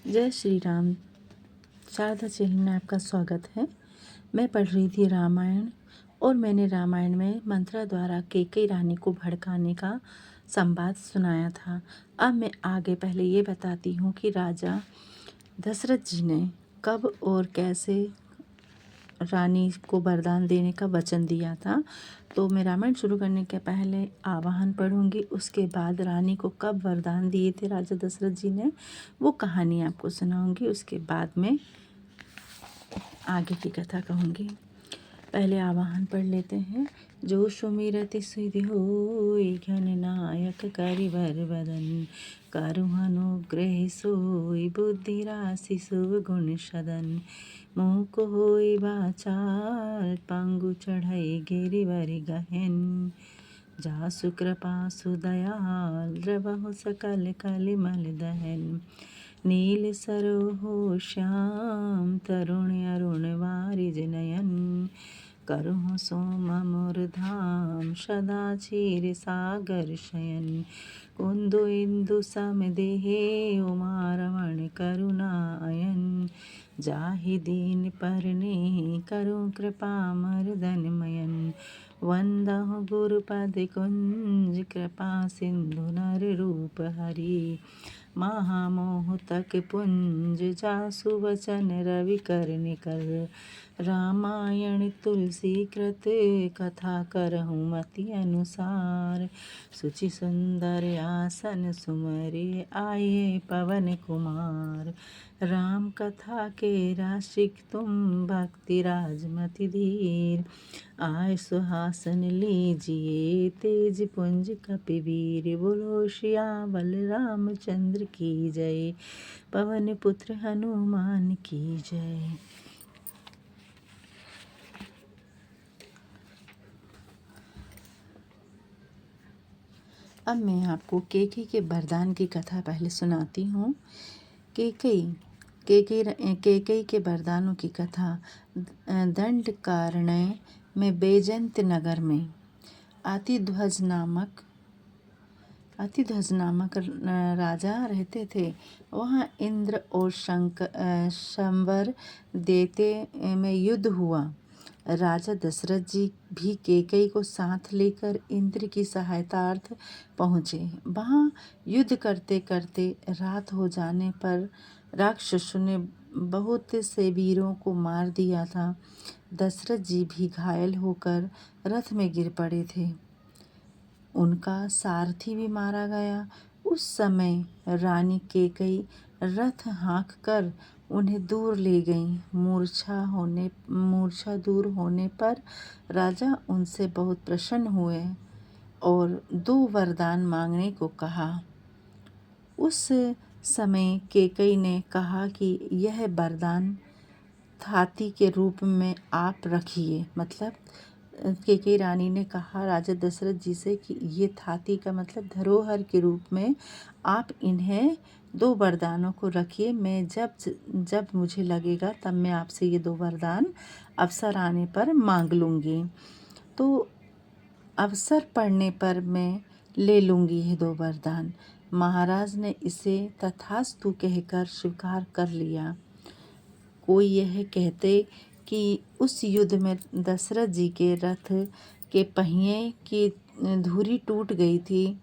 जय श्री राम। शारदा चैनल में आपका स्वागत है। मैं पढ़ रही थी रामायण और मैंने रामायण में मंत्रा द्वारा कैकेयी रानी को भड़काने का संवाद सुनाया था। अब मैं आगे पहले ये बताती हूँ कि राजा दशरथ जी ने कब और कैसे रानी को वरदान देने का वचन दिया था। तो मैं रामायण शुरू करने के पहले आवाहन पढ़ूंगी, उसके बाद रानी को कब वरदान दिए थे राजा दशरथ जी ने वो कहानी आपको सुनाऊंगी। उसके बाद में आगे की कथा कहूँगी। पहले आवाहन पढ़ लेते हैं। जो सुमिरति सिद्धि होई घन नायक करिवर बदन करु अनुग्रह सोई बुद्धि राशि शुभ गुण सदन मुख होई बाचाल पंगु चढ़ई गिरिवर गहन जासु कृपा सुदयाल द्रवहु सकल कलिमल दहन नील सरोह श्याम तरुण अरुण वारिज नयन करहु सोम मोर धाम सदा क्षीर सागर शयन कुंदु इंदु सम देहे उमा रमण करुणायन जाहि दीन परने करु कृपा मर्दन मयन वंदहु गुरुपद कुंज कृपा सिंधु नर रूप हरि महामोह तक पुंज जासु वचन रवि कर निकर रामायण तुलसी कृत कथा करहु मति अनुसार सुचि सुंदर आसन सुमरे आये पवन कुमार राम कथा के राशिक तुम भक्ति राजमति धीर आय सुहासन लीजिए तेज पुंज कपिवीर बोलो सियावल रामचंद्र की जय पवन पुत्र हनुमान की जय। अब मैं आपको कैकेयी के वरदान की कथा पहले सुनाती हूँ। कैकेयी के वरदानों की कथा दंडकारण्य में बैजयंत नगर में अतिध्वज नामक राजा रहते थे। वहाँ इंद्र और शंवर देते में युद्ध हुआ। राजा दशरथ जी भी कैकेयी को साथ लेकर इंद्र की सहायतार्थ पहुँचे। वहाँ युद्ध करते करते रात हो जाने पर राक्षसों ने बहुत से वीरों को मार दिया था। दशरथ जी भी घायल होकर रथ में गिर पड़े थे। उनका सारथी भी मारा गया। उस समय रानी कैकेयी रथ हाँक कर उन्हें दूर ले गईं। मूर्छा दूर होने पर राजा उनसे बहुत प्रसन्न हुए और 2 वरदान मांगने को कहा। उस समय कैकेयी ने कहा कि यह वरदान हाथी के रूप में आप रखिए। मतलब कैकेयी रानी ने कहा राजा दशरथ जी से कि ये हाथी का मतलब धरोहर के रूप में आप इन्हें 2 वरदानों को रखिए। मैं जब मुझे लगेगा तब मैं आपसे ये 2 वरदान अवसर आने पर मांग लूँगी। तो अवसर पड़ने पर मैं ले लूँगी ये 2 वरदान। महाराज ने इसे तथास्तु कहकर स्वीकार कर लिया। कोई यह कहते कि उस युद्ध में दशरथ जी के रथ के पहिए की धुरी टूट गई थी।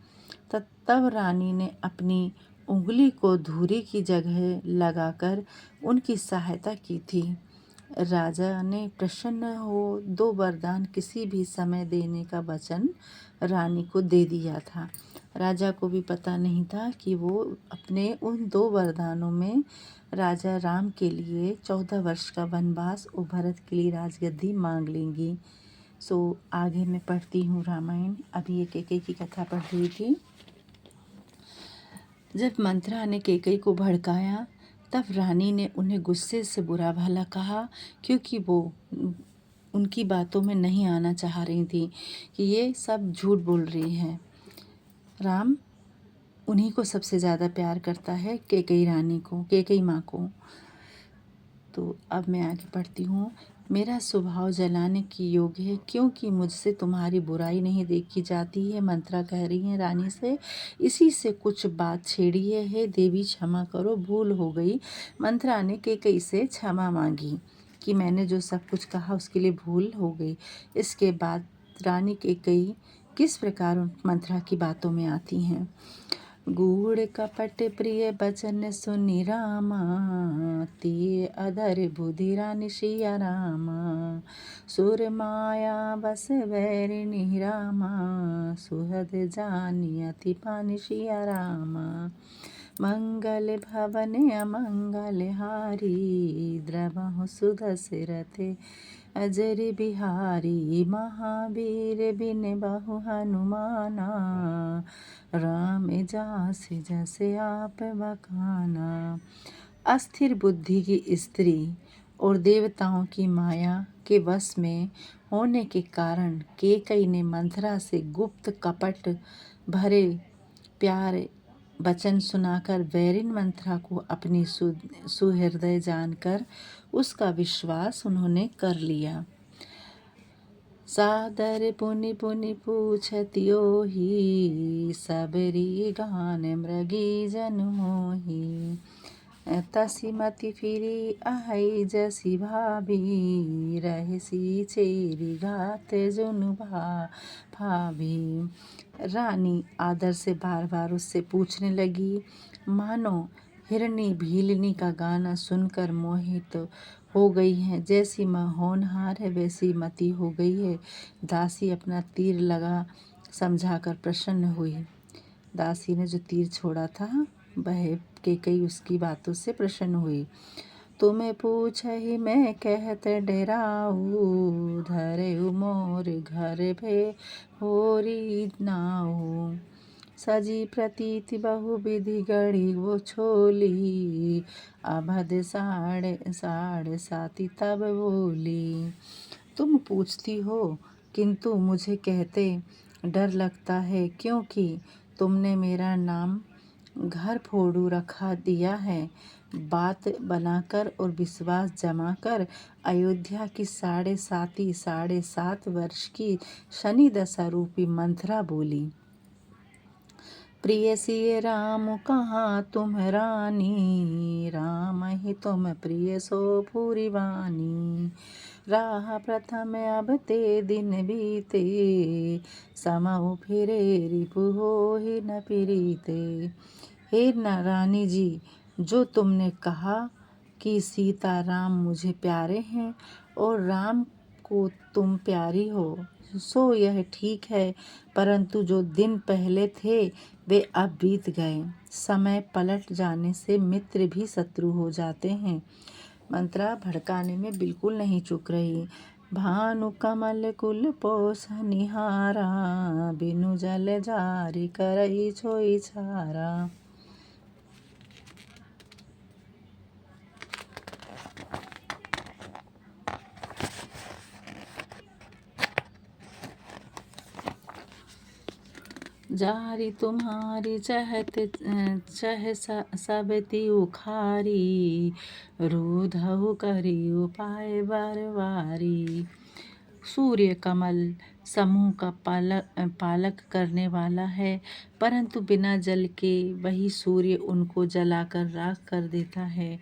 तब रानी ने अपनी उंगली को धुरी की जगह लगाकर उनकी सहायता की थी। राजा ने प्रसन्न हो 2 वरदान किसी भी समय देने का वचन रानी को दे दिया था। राजा को भी पता नहीं था कि वो अपने उन 2 वरदानों में राजा राम के लिए 14 वर्ष का वनवास और भरत के लिए राजगद्दी मांग लेंगी। आगे मैं पढ़ती हूँ रामायण। अभी ये कैकेयी की कथा पढ़ रही थी। जब मंत्रा ने कैकेयी को भड़काया तब रानी ने उन्हें गुस्से से बुरा भला कहा, क्योंकि वो उनकी बातों में नहीं आना चाह रही थी कि ये सब झूठ बोल रही हैं। राम उन्हीं को सबसे ज़्यादा प्यार करता है, कैकेयी माँ को। तो अब मैं आगे पढ़ती हूँ। मेरा स्वभाव जलाने की योग्य है, क्योंकि मुझसे तुम्हारी बुराई नहीं देखी जाती है। मंत्रा कह रही हैं रानी से, इसी से कुछ बात छेड़ी है। हे देवी क्षमा करो, भूल हो गई। मंत्रा ने कैकेयी से क्षमा मांगी कि मैंने जो सब कुछ कहा उसके लिए भूल हो गई। इसके बाद रानी कैकेयी किस प्रकार मंत्रा की बातों में आती हैं। गूढ़ कपट प्रिय बचन सुनि रामा, तिये अधर बुद्धि रानी सिया रामा। सुर माया बस बैरिणी रामा, सुहद जानी अति पानी सिया रामा। मंगल भवन अमंगल हारी, द्रवहु सुदशरथ अजर बिहारी। महावीर बिन बहु हनुमाना, राम जास जस आप बखाना। अस्थिर बुद्धि की स्त्री और देवताओं की माया के वश में होने के कारण कैकेयी ने मंथरा से गुप्त कपट भरे प्यारे वचन सुनाकर बैरिन मंथरा को अपनी सुहृदय जानकर उसका विश्वास उन्होंने कर लिया। सादर पुनि पुनि पूछति ओहि, सबरी गान मृगी जन मोहि। तसी मति फिरी अहै जसी भाभी, रहसी चेरी घात जुनु भाभी। रानी आदर से बार बार उससे पूछने लगी, मानो हिरनी भीलनी का गाना सुनकर मोहित हो गई है। जैसी माँ होनहार है वैसी मती हो गई है। दासी अपना तीर लगा समझाकर प्रसन्न हुई। दासी ने जो तीर छोड़ा था वह कैकेयी उसकी बातों से प्रसन्न हुई। तुम्हें पूछहि मैं कहत डराऊ, धरेउ मोर घर भे होरी नाऊ। सजी प्रतीति बहु विधि गढ़ी वो छोली, अभद साढ़े साती तब बोली। तुम पूछती हो किंतु मुझे कहते डर लगता है, क्योंकि तुमने मेरा नाम घर फोड़ू रखा दिया है। बात बनाकर और विश्वास जमाकर अयोध्या की साढ़े 7 वर्ष की शनि दशा रूपी मंथरा बोली, प्रिय सिय राम कहाँ तुम रानी, राम ही तुम प्रिय सो पूरी वानी। राह प्रथम अब ते दिन बीते, समउ फिरे रिपु होहि न प्रीते। हे रानी जी, जो तुमने कहा कि सीता राम मुझे प्यारे हैं और राम को तुम प्यारी हो, सो यह ठीक है, परंतु जो दिन पहले थे वे अब बीत गए। समय पलट जाने से मित्र भी शत्रु हो जाते हैं। मंत्रा भड़काने में बिल्कुल नहीं चूक रही। भानु कमल कुल पोष निहारा, बिनु जल जारी करई छोई छारा। जारी तुम्हारी चह सबती उखारी, रूधहु करी उपाय बरवारी। सूर्य कमल समूह का पालक करने वाला है, परंतु बिना जल के वही सूर्य उनको जलाकर राख कर देता है।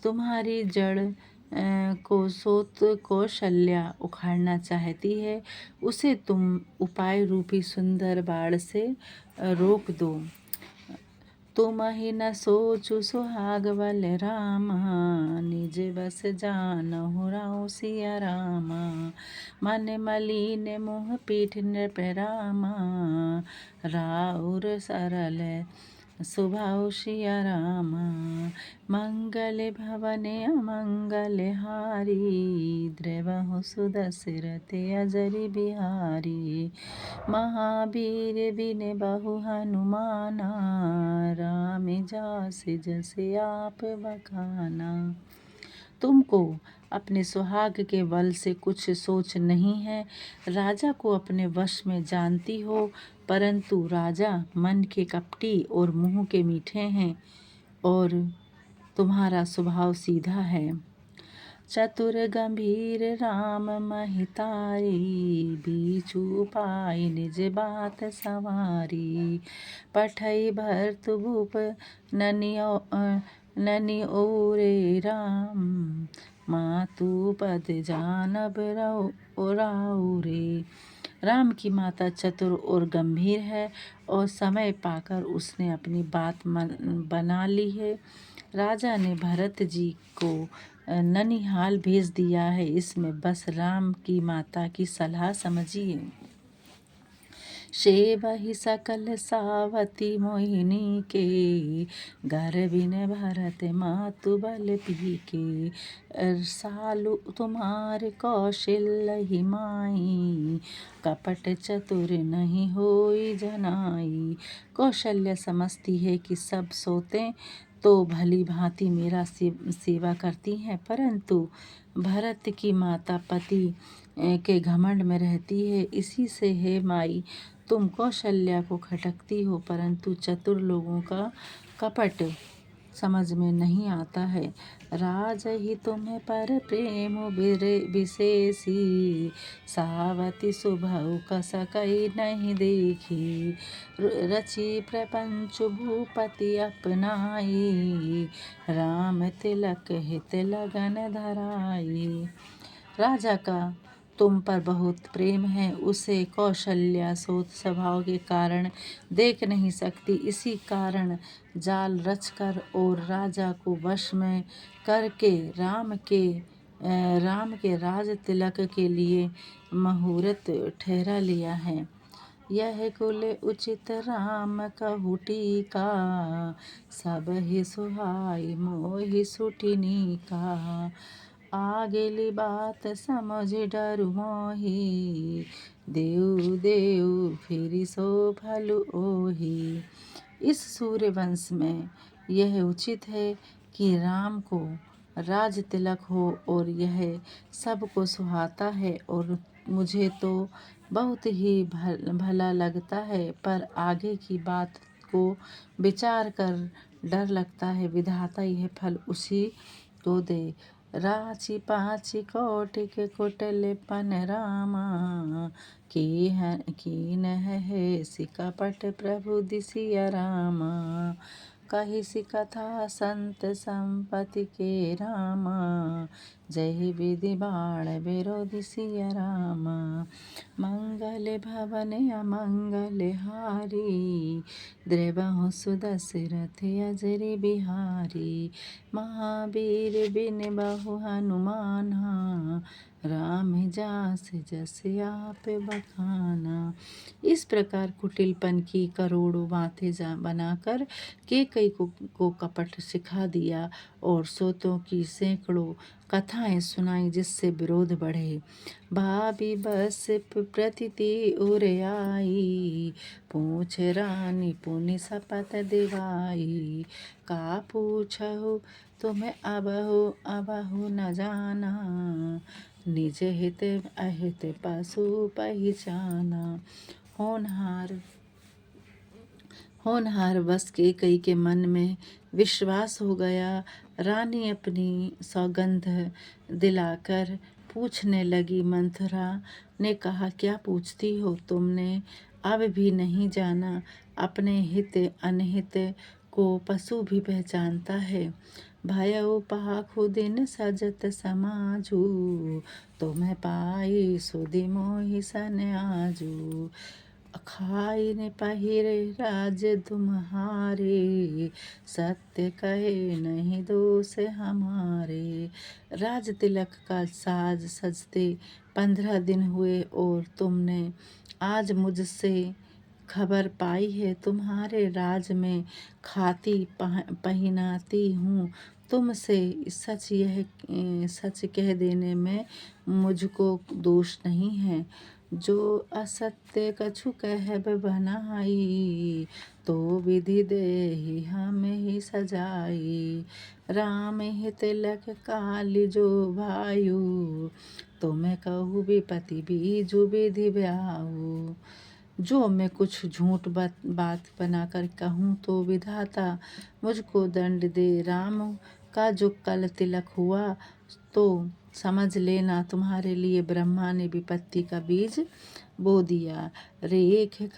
तुम्हारी जड़ कौशल्या उखाड़ना चाहती है, उसे तुम उपाय रूपी सुंदर बाण से रोक दो। तुम ही न सोचु सुहाग बल रामा, निज बस जानहु राउ सिया रामा। मन मलिन मुँह पीठ नृप रामा, राउर सरल स्वभाव सिया रामा। मंगल भवन अमंगल हारी, द्रवहु सुदशरथ अजर बिहारी। महावीर बिन बहु हनुमाना, राम जास जस आप बखाना। तुमको अपने सुहाग के बल से कुछ सोच नहीं है। राजा को अपने वश में जानती हो, परंतु राजा मन के कपटी और मुँह के मीठे हैं और तुम्हारा स्वभाव सीधा है। चतुर गंभीर राम महितारी, बीचू पाई निज बात सवारी। पठई भरत भूप ननि ओरे राम, मातु पद जानब राउ रे। राम की माता चतुर और गंभीर है और समय पाकर उसने अपनी बात बना ली है। राजा ने भरत जी को ननिहाल भेज दिया है। इसमें बस राम की माता की सलाह समझिए। सेवहि सकल सावती मोहिनी के, गर्भिन भरत मातु बल पी के। सालु तुम्हार कौशल्य माई, कपट चतुर नहीं होई जनाई। कौशल्य समझती है कि सब सोते तो भली भांति मेरा सेवा करती हैं, परंतु भरत की माता पति के घमंड में रहती है। इसी से हे माई, तुम कौशल्या को खटकती हो, परंतु चतुर लोगों का कपट समझ में नहीं आता है। राज ही तुम्हें पर प्रेम विशेषी, सावती सुभऊ कस कई नहीं देखी। रचि प्रपंच भूपति अपनाई, राम तिलक हित लगन धराई। राजा का तुम पर बहुत प्रेम है, उसे कौशल्या सोत स्वभाव के कारण देख नहीं सकती। इसी कारण जाल रचकर और राजा को वश में करके राम के राज तिलक के लिए मुहूर्त ठहरा लिया है। यह कुल उचित राम कहु टीका, सब ही सुहाई मोहि सुटिनी का। आगेली बात समझ डरु मोहि, देउ देउ फिरि सो फल ओहि। इस सूर्य वंश में यह उचित है कि राम को राज तिलक हो और यह सबको सुहाता है और मुझे तो बहुत ही भला लगता है, पर आगे की बात को विचार कर डर लगता है। विधाता यह फल उसी को दे। राचि पाचि कौटिक कुटिलपन रामा, कीन है सिकपट प्रभु दिसिया रामा। कहिसि कथा संत संपत्ति के रामा, जय विधि बाण विरोधि सिया रामा। मंगल भवन अमंगल हारी, द्रवहु सुदशरथ अजरि बिहारी। महावीर बिन बहु हनुमाना, राम जास जस आप बखाना। इस प्रकार कुटिलपन की करोड़ों बातें बनाकर कैकेयी को कपट सिखा दिया और सोतों की सैकड़ों कथाएं सुनाई, जिससे विरोध बढ़े। भाभी बस प्रतिति उर आई, पूछ रानी पुनि शपथ दिवाई। का पूछहु तुम अबहु न जाना, निज हित अहित पशु पहिचाना। होनहार वश कैकेयी के मन में विश्वास हो गया। रानी अपनी सौगंध दिलाकर पूछने लगी। मंथरा ने कहा, क्या पूछती हो? तुमने अब भी नहीं जाना, अपने हित अनहित को पशु भी पहचानता है। भयउ पाखु दिन सजत समाजू, तुम्हें पाई सुधि मोहि सन आजू। खाई ने पहिरे राज तुम्हारे, सत्य कहे नहीं दोष हमारे। राज तिलक का साज सजते 15 दिन हुए और तुमने आज मुझसे खबर पाई है। तुम्हारे राज में खाती पहनाती हूँ। तुमसे सच कह देने में मुझको दोष नहीं है। जो असत्य कछु कहब बनाई, तो विधि देहि हमें ही सजाई। राम ही तिलक काल जो भायु, तुम्हें कहूँ विपति बीजु विधि ब्याहु। जो मैं कुछ झूठ बात बनाकर कहूँ तो विधाता मुझको दंड दे। राम का जो कल तिलक हुआ तो समझ लेना तुम्हारे लिए ब्रह्मा ने विपत्ति का बीज बो दिया। रेख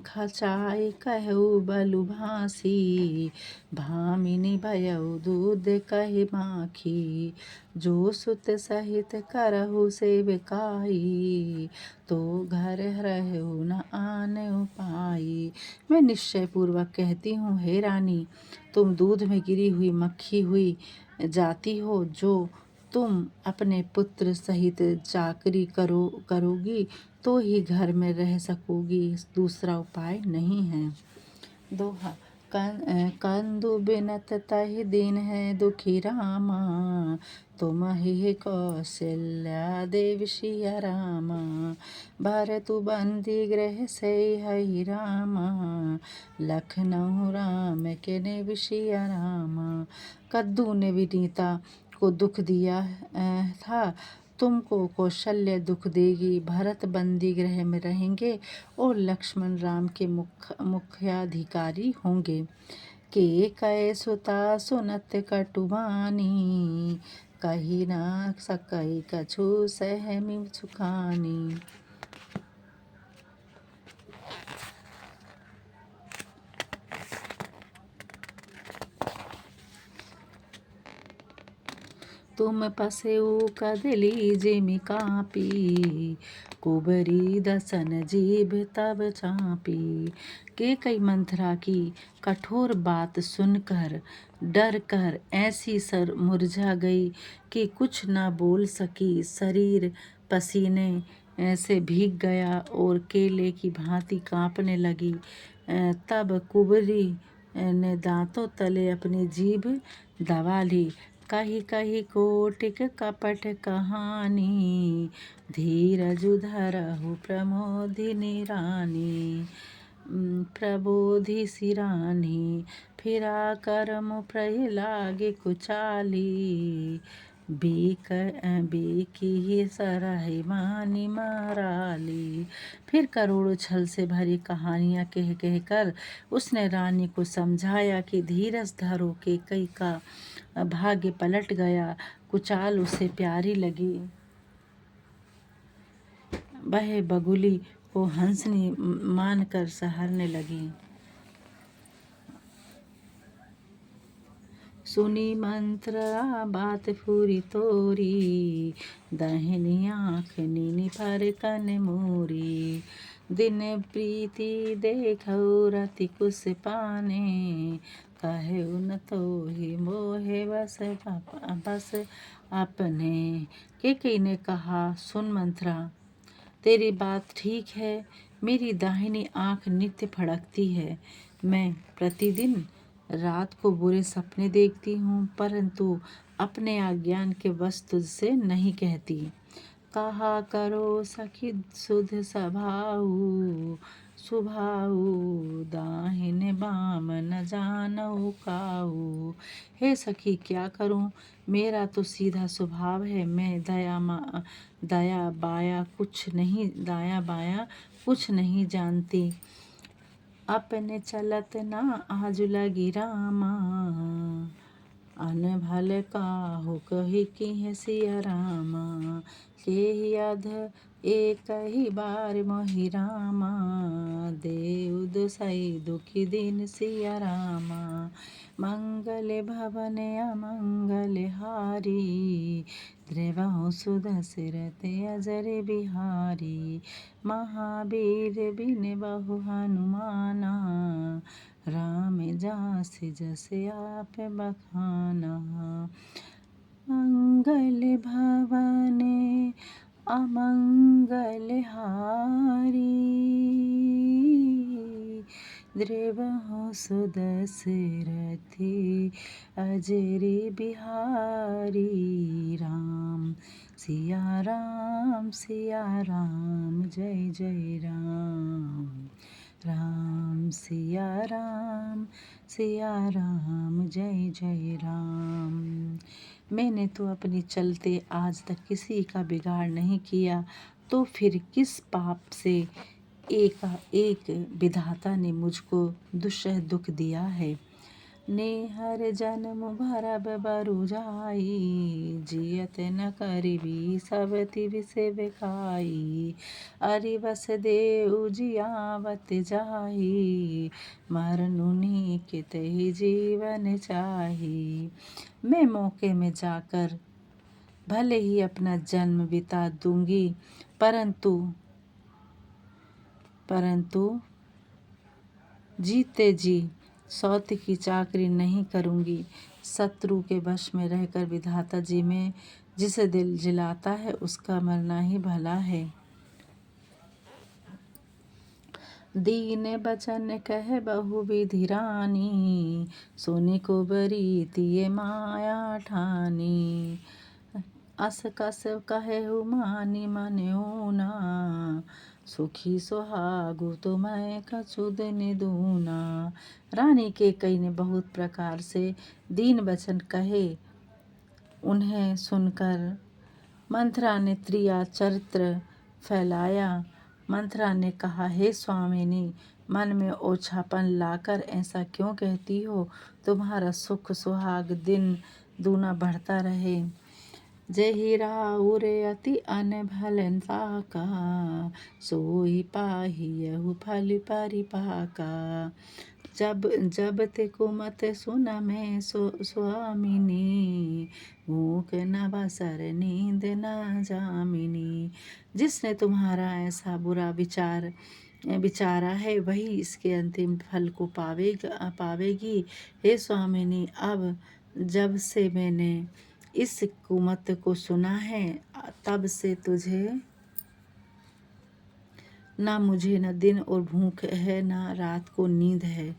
खचाए कहु बलु भासी, भामिनी भयउ दूध कहि माखी। जो सुत सहित करहु सेवकाई, तो घर रहु न आन उपाई। मैं निश्चय पूर्वक कहती हूँ, हे रानी, तुम दूध में गिरी हुई मक्खी हुई जाती हो। जो तुम अपने पुत्र सहित चाकरी करोगी तो ही घर में रह सकोगी, दूसरा उपाय नहीं है। दोहा। कंदु बिनत तहि दिन है दुखी रामा, तुम ही कौशल्या देव सिया रामा। भरतु बंदी गृह से हई रामा, लखनऊ राम के ने सिया रामा। कद्दू ने विनीता को दुख दिया था, तुमको कौशल्य दुख देगी। भरत बंदी गृह में रहेंगे और लक्ष्मण राम के मुख्याधिकारी होंगे। के कै सुता सुनत कटुबानी, कही ना सकई कछु सहमी सुखानी। तुम पसेऊ कदली जेमि कापी, कुबरी दसन जीभ तब चापी। के कई मंथरा की कठोर बात सुनकर डर कर ऐसी सर मुरझा गई कि कुछ न बोल सकी। शरीर पसीने से भीग गया और केले की भांति कांपने लगी। तब कुबरी ने दांतों तले अपनी जीभ दबा ली। कही कही कोटिक कपट कहानी, धीरजु धरहु प्रमोदिनी रानी। प्रबोधि सिरानी, फिरा करम प्रय लागे कुचाली। बीकी सरहि मानी मराली। फिर करोड़ों छल से भरी कहानियाँ कह कह कर उसने रानी को समझाया कि धीरज धरो। के कई का भाग्य पलट गया, कुचाल उसे प्यारी लगी। वह बगुली को हंसनी मानकर सहरने लगी। सुनी मंत्रा बात फूरी तोरी, दहिनी आँख नीनी पर कन मोरी। दिन प्रीति देखौ रति कुस पाने, कहु न तोहि मोहे बस अपने। केकई ने कहा, सुन मंत्रा, तेरी बात ठीक है। मेरी दाहिनी आँख नित्य फड़कती है। मैं प्रतिदिन रात को बुरे सपने देखती हूँ, परंतु अपने अज्ञान के वश तुझसे नहीं कहती। कहा करो सखी सुध स्वभाऊ, सुभाऊ दाहिने बाम न जानऊ काऊ। हे सखी, क्या करूं? मेरा तो सीधा स्वभाव है। मैं दाया बाया कुछ नहीं जानती। अपने चलत ना आज लगी रामा, अनभल काहू कही की है सिया रामा। के अध एक ही बार मोहि रामा, देव दुसई दुखी दिन सिया रामा। मंगल भवन अमंगल हारी, द्रवहु सुदशरथ अजर बिहारी। महावीर बिन बहु हनुमाना, राम जास जस आप बखाना। मंगल भवन अमंगल हारी, द्रवहु सुदशरथ अजर बिहारी। राम सिया राम जय जय राम। राम सिया राम जय जय राम। मैंने तो अपने चलते आज तक किसी का बिगाड़ नहीं किया, तो फिर किस पाप से एक विधाता ने मुझको दुष्सह दुख दिया है। नेहर जन्म भरब बरु जाई, जियत न करिबी सब तिब से बेखाई। अरि बस देउ जियावत जाई, मरनु नीकित ही जीवन चाही। मैं मौके में जाकर भले ही अपना जन्म बिता दूंगी, परंतु जीते जी सौत की चाकरी नहीं करूंगी। शत्रु के वश में रहकर विधाता जी में जिसे दिल जिलाता है उसका मरना ही भला है। दीन बचन कह बहु विधि रानी, सोने को बरी तिये माया ठानी। अस कस कहेहु मानी मन ऊना, सुखी सुहागु तुम्हें कछु दिन दूना। रानी कैकेयी ने बहुत प्रकार से दीन वचन कहे। उन्हें सुनकर मंथरा ने त्रिया चरित्र फैलाया। मंथरा ने कहा, हे स्वामिनी, मन में ओछापन लाकर ऐसा क्यों कहती हो? तुम्हारा सुख सुहाग दिन दूना बढ़ता रहे। जेहि राउर अति अनभलन पाका, सोई पाहियहु फल परिपाका। जब ते कुमत सुन में स्वामिनी, भूख न बसर नींद न जामिनी। जिसने तुम्हारा ऐसा बुरा विचारा है वही इसके अंतिम फल को पावेगी। हे स्वामिनी, अब जब से मैंने इस कुमत को सुना है तब से मुझे न दिन और भूख है न रात को नींद है।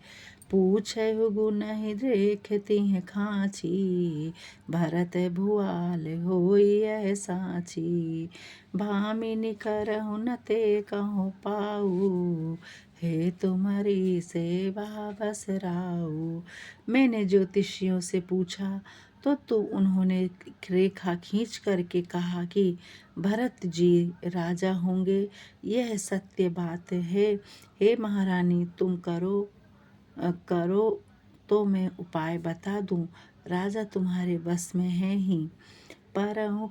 पूछे गुण ही देखती है खाची, भरत भुआल होई साची। भामिनी करहु न ते कहूँ पाऊ, हे तुम्हारी सेवा बस राऊ। मैंने ज्योतिषियों से पूछा तो उन्होंने रेखा खींच करके कहा कि भरत जी राजा होंगे। यह सत्य बात है। हे महारानी, तुम करो तो मैं उपाय बता दूं। राजा तुम्हारे बस में है ही। परहु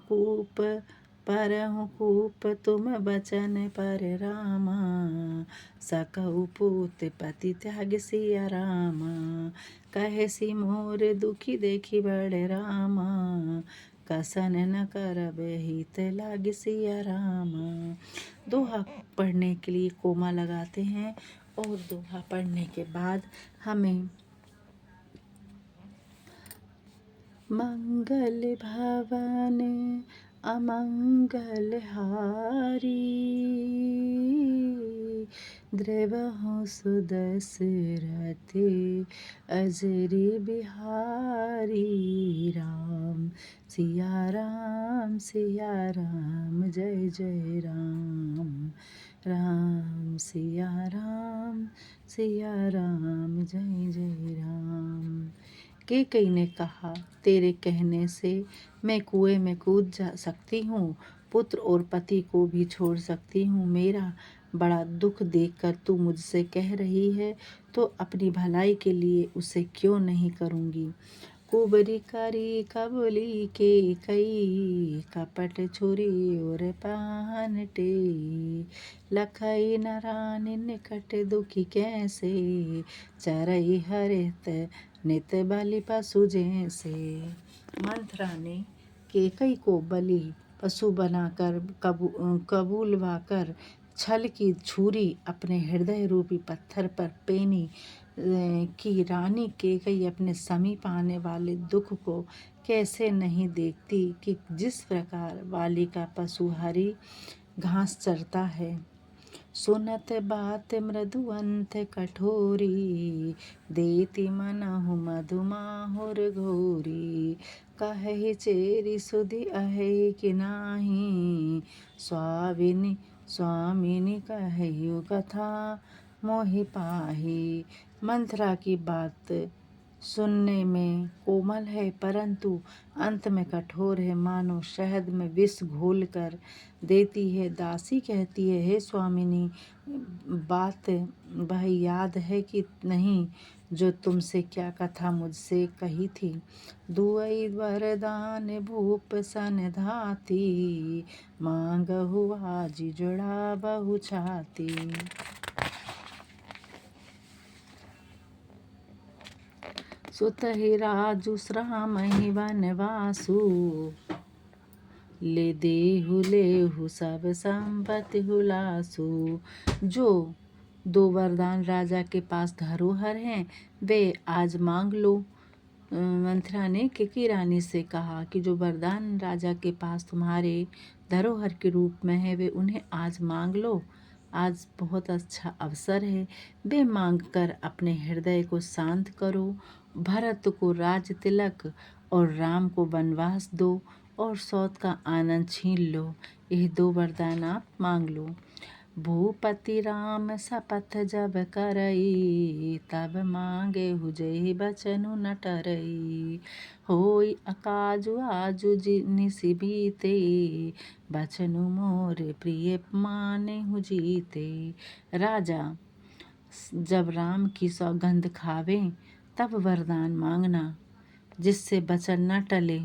कूप तुम बचन पर रामा, सकहु पूत पति त्याग सिया रामा। कहे सी मोर दुखी देखी बड़े रामा, कसन न करब हित लाग सिया रामा। दोहा पढ़ने के लिए कोमा लगाते हैं और दोहा पढ़ने के बाद हमें मंगल भवन अमंगल हारी, द्रवहु सुदशरथ अजरी बिहारी। राम सिया राम जय जय राम। राम सिया राम जय जय राम। कैकेयी ने कहा, तेरे कहने से मैं कुएं में कूद जा सकती हूँ, पुत्र और पति को भी छोड़ सकती हूँ। मेरा बड़ा दुख देखकर तू मुझसे कह रही है तो अपनी भलाई के लिए उसे क्यों नहीं करूँगी। कुबरी करी कबली के कई, कपट छुरी और पान टे। लखई नारायण निकट दुखी कैसे, चरई हरित नित बलि पशु जैसे। मंथरा ने कैकेयी को बलि पशु बनाकर कबूलवाकर छल की छुरी अपने हृदय रूपी पत्थर पर पेनी कि रानी कैकेयी अपने समीप आने वाले दुख को कैसे नहीं देखती कि जिस प्रकार वाली का पशु हरी घास चरता है। सुनत बात मृदुवंत कठोरी, देती मनहु मधु माहुर घोरी। कहे चेरी सुधि अहे कि नाही, स्वामिनी कहियो कथा मोहि पाही। मंथरा की बात सुनने में कोमल है परंतु अंत में कठोर है, मानो शहद में विष घोल कर देती है। दासी कहती है, हे स्वामिनी, बात वह याद है कि नहीं जो तुमसे क्या कथा मुझसे कही थी। दुई वरदान भूप सन धाती, मांगहु आज जुड़ा बहु छाती। सुतहि राजु श्रामहि वनवासु, ले लेहु सब संपत्ति हुलासु। जो दो वरदान राजा के पास धरोहर हैं वे आज मांग लो। मंथरा ने केकई रानी से कहा कि जो वरदान राजा के पास तुम्हारे धरोहर के रूप में है वे उन्हें आज मांग लो। आज बहुत अच्छा अवसर है, वे मांग कर अपने हृदय को शांत करो। भरत को राज तिलक और राम को वनवास दो और सौत का आनंद छीन लो। यह दो वरदान आप मांग लो। भूपति राम शपथ जब करई, तब मांगे हुजई बचनु न टरई। होई अकाजु आजु निसि बीते, बचनु मोर प्रिय माने हु जीते। राजा जब राम की सौगंध खावे तब वरदान मांगना जिससे वचन न टले।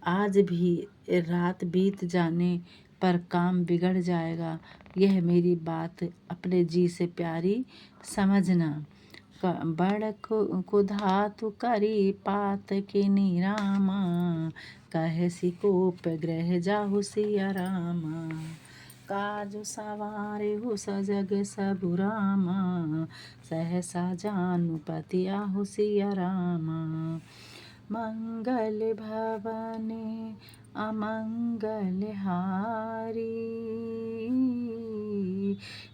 आज भी रात बीत जाने पर काम बिगड़ जाएगा, यह मेरी बात अपने जी से प्यारी समझना। बड़ को धातु करी पात के निरामा, कह सिकोप ग्रह जाहु सिया रामा। काजु सवारे हु सजग सबु रामा, सहसा जानु पति आहु सिया रामा। मंगल भवने अमंगल हारी,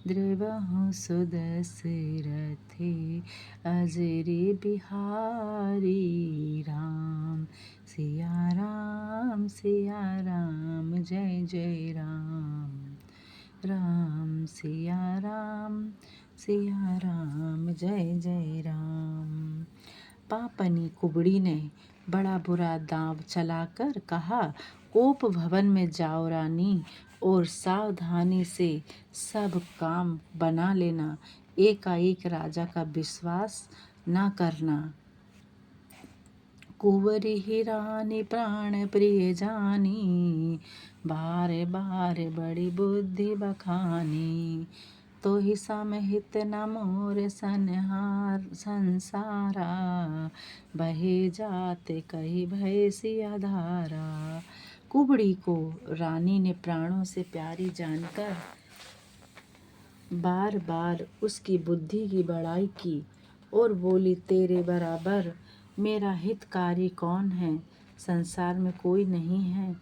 द्रवहु सुदशरथे अजरी बिहारी। राम सिया राम जय जय राम। राम सिया राम जय जय राम। पापनी कुबड़ी ने बड़ा बुरा दांव चलाकर कहा, कोप भवन में जाओ रानी और सावधानी से सब काम बना लेना। एकाएक राजा का विश्वास ना करना। कुंवरी ही रानी प्राण प्रिय जानी, बारे बारे बड़ी बुद्धि बखानी। तो ही समहित न मोर संसारा, बहे जाते कही भय सिया धारा। कुबड़ी को रानी ने प्राणों से प्यारी जानकर बार बार उसकी बुद्धि की बड़ाई की और बोली, तेरे बराबर मेरा हितकारी कौन है। संसार में कोई नहीं है।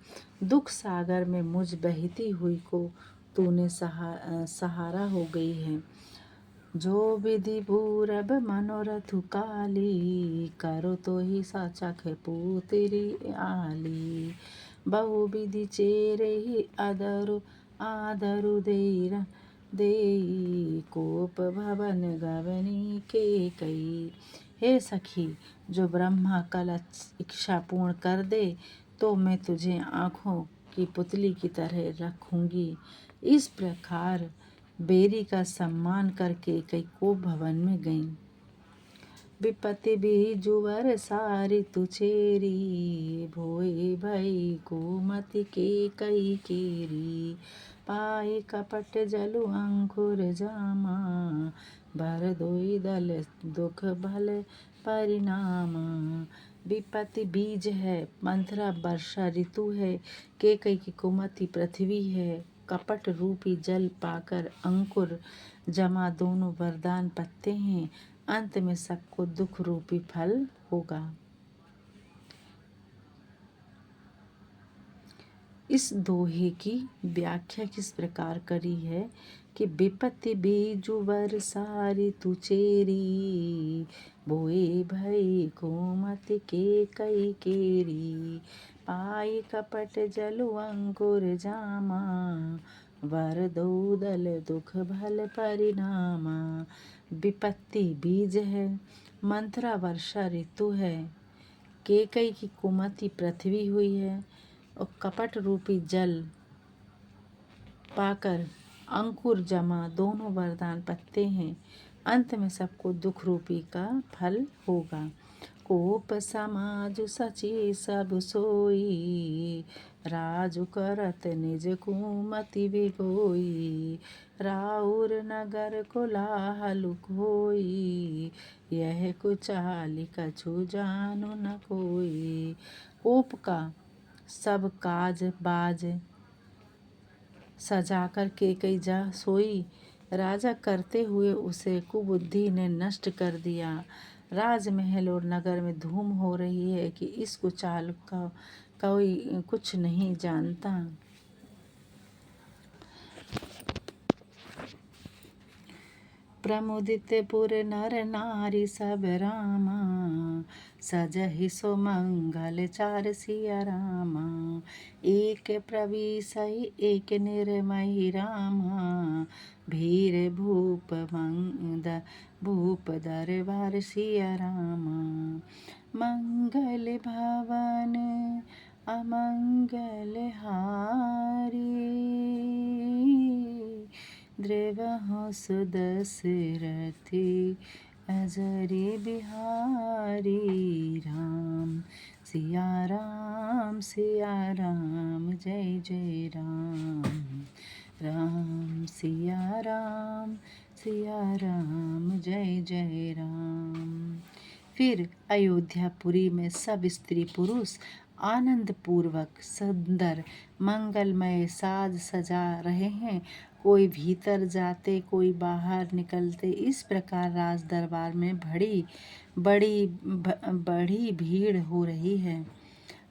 दुख सागर में मुझ बहती हुई को तूने सहारा हो गई है। जो विधि पूरब मनोरथ काली, करो तो ही साचख पूतरी आली। बहु विधि चेरे ही आदरु देई, कोप भवन गवनी के कई। हे सखी, जो ब्रह्मा कल इच्छा पूर्ण कर दे तो मैं तुझे आँखों की पुतली की तरह रखूंगी। इस प्रकार बेरी का सम्मान करके कई कोप भवन में गईं। विपत्ति बीजुवर सारी तुचेरी, भोए भई कुमति के कई केरी। पाए कपट जलु अंकुर जामा, भर दोई दल दुख भल परिणामा। विपत्ति बीज है, मंथरा वर्षा ऋतु है, केकई की कुमति पृथ्वी है, कपट रूपी जल पाकर अंकुर जमा दोनों वरदान पत्ते हैं। अंत में सबको दुख रूपी फल होगा। इस दोहे की व्याख्या किस प्रकार करी है कि विपत्ति बीजु सारी तुचेरी, बोए भई कुमति के कई केरी। पाई कपट जलु अंकुर जामा, वर दो दल दुख भल परिणामा। विपत्ति बीज है, मंथरा वर्षा ऋतु है, केकई की कुमति पृथ्वी हुई है और कपट रूपी जल पाकर अंकुर जमा दोनों वरदान पत्ते हैं। अंत में सबको दुख रूपी का फल होगा। कोप समाज सची सब सोई, राजु करत निज कुमति बिगोई। राउर नगर कोलाहल होई, यह कुचाली कछु जानु न कोई। कोप का सब काज बाज सजाकर केकई जा सोई, राजा करते हुए उसे कुबुद्धि ने नष्ट कर दिया। राजमहल और नगर में धूम हो रही है कि इस कुचाल का कोई कुछ नहीं जानता। प्रमुदित पुर नर नारी सब रामा, सजहि सो मंगल चार सिया रामा। एक प्रवीसई एक निर्मयी रामा, भीर भूप दरबार सिया रामा। मंगल भवन अमंगल हारी, द्रवहु सुदशरथी अजरी बिहारी। राम सिया राम जय जय राम। राम सिया राम जय जय राम। फिर अयोध्यापुरी में सब स्त्री पुरुष आनंद पूर्वक सुंदर मंगलमय साज सजा रहे हैं। कोई भीतर जाते कोई बाहर निकलते, इस प्रकार राज दरबार में बड़ी भीड़ हो रही है।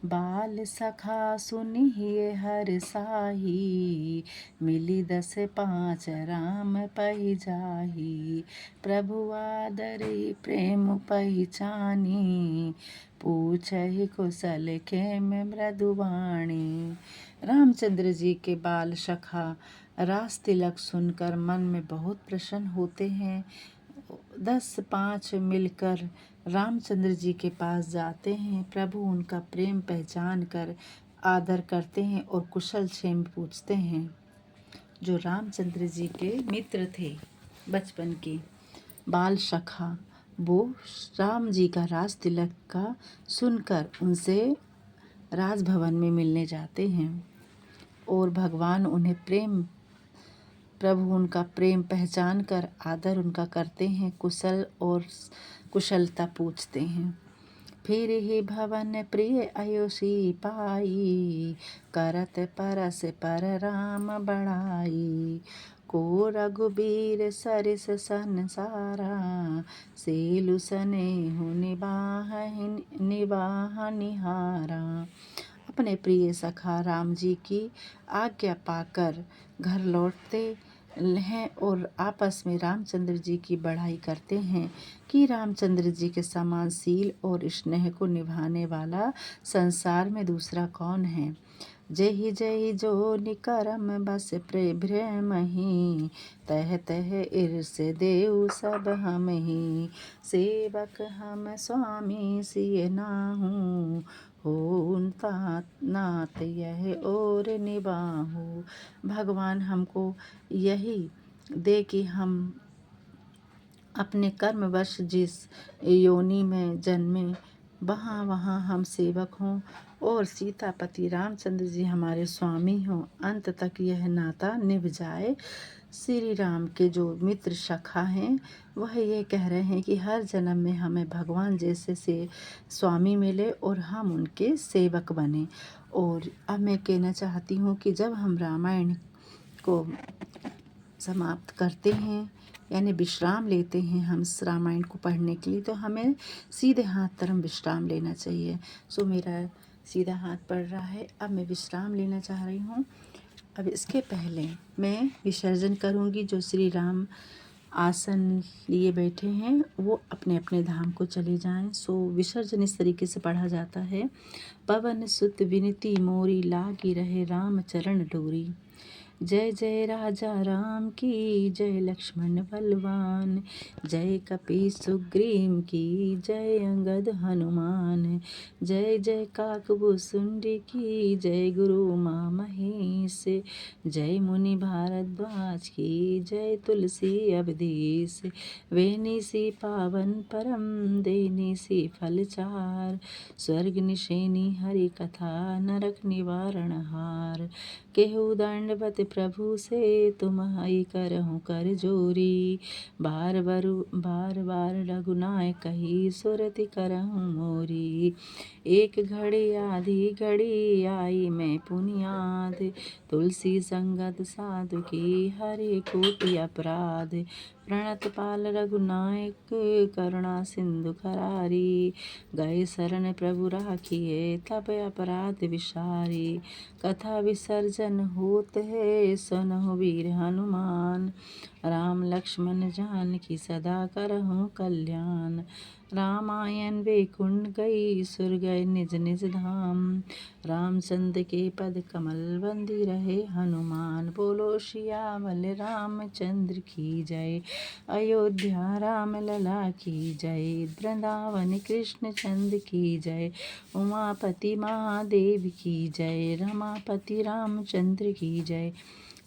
बाल सखा सुनिए हर साही, मिली 10-5 राम पही जाही। प्रभु आदरी प्रेम पहचानी, पूछहि कुशल खेम मृदुवाणी। रामचंद्र जी के बाल सखा रास तिलक सुनकर मन में बहुत प्रसन्न होते हैं। 10-5 मिलकर रामचंद्र जी के पास जाते हैं। प्रभु उनका प्रेम पहचान कर आदर करते हैं और कुशल क्षेम पूछते हैं। जो रामचंद्र जी के मित्र थे बचपन के बाल सखा, वो राम जी का राज तिलक का सुनकर उनसे राजभवन में मिलने जाते हैं और भगवान उन्हें प्रभु उनका प्रेम पहचान कर आदर उनका करते हैं, कुशलता पूछते हैं। फिर ही भवन प्रिय आयुषी पाई, करत परस पर राम बड़ाई। को रघुबीर सरिस संसारा, सेलु स्नेहु निबाह निहारा। अपने प्रिय सखा राम जी की आज्ञा पाकर घर लौटते हैं और आपस में रामचंद्र जी की बढ़ाई करते हैं कि रामचंद्र जी के समान शील और स्नेह को निभाने वाला संसार में दूसरा कौन है। जय जय जो निकरम बस भ्रमहि, तह तह ईर्ष देव सब हम ही। सेवक हम स्वामी सिय नाहू, हो नात यह और निबाहू। भगवान हमको यही दे कि हम अपने कर्मवश जिस योनि में जन्मे वहाँ हम सेवक हों और सीतापति रामचंद्र जी हमारे स्वामी हों, अंत तक यह नाता निभ जाए। श्री राम के जो मित्र सखा हैं वह ये कह रहे हैं कि हर जन्म में हमें भगवान जैसे से स्वामी मिले और हम उनके सेवक बने। और अब मैं कहना चाहती हूँ कि जब हम रामायण को समाप्त करते हैं यानी विश्राम लेते हैं हम इस रामायण को पढ़ने के लिए, तो हमें सीधे हाथ तरफ विश्राम लेना चाहिए। सो मेरा सीधा हाथ पड़ रहा है, अब मैं विश्राम लेना चाह रही हूँ। अब इसके पहले मैं विसर्जन करूँगी। जो श्री राम आसन लिए बैठे हैं वो अपने अपने धाम को चले जाएं। सो विसर्जन इस तरीके से पढ़ा जाता है। पवन सुत विनती मोरी, लागी रहे राम चरण डोरी। जय जय राजा राम की जय, लक्ष्मण बलवान, जय कपि सुग्रीव की जय, अंगद हनुमान, जय जय काकभुसुंडी की जय, गुरु उमा महेश, जय मुनि भारद्वाज की जय, तुलसी अवधेश, वेनिसी पावन परम देनिसी फल चार, स्वर्ग निशेनी हरि कथा नरक निवारण हार, केहू दंडवत प्रभु से तुम हई करहु कर जोरी, बार बार रघुनाय कही सुरति करहु मोरी, एक घड़ी आधी घड़ी आई मैं पुनियाद, तुलसी संगत साधु की हरि कोटि अपराध, प्रणत पाल रघुनायक करुणा सिंधु खरारी, गए शरण प्रभु राखिए तब अपराध विसारी, कथा विसर्जन होत है सुनहु वीर हनुमान, राम लक्ष्मण जानकी सदा करहु कल्याण, रामायण वैकुंठ गई सुर गए निज निज धाम, रामचंद्र के पद कमल बंदी रहे हनुमान, बोलो सियावल रामचंद्र की जय, अयोध्या राम लला की जय, वृंदावन कृष्ण चंद्र की जय, उमापति महादेव की जय, रमापति रामचंद्र की जय,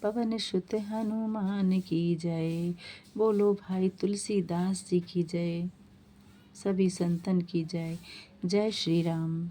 पवन सुत हनुमान की जय, बोलो भाई तुलसीदास जी की जय, सभी संतन की जय। जय श्री राम।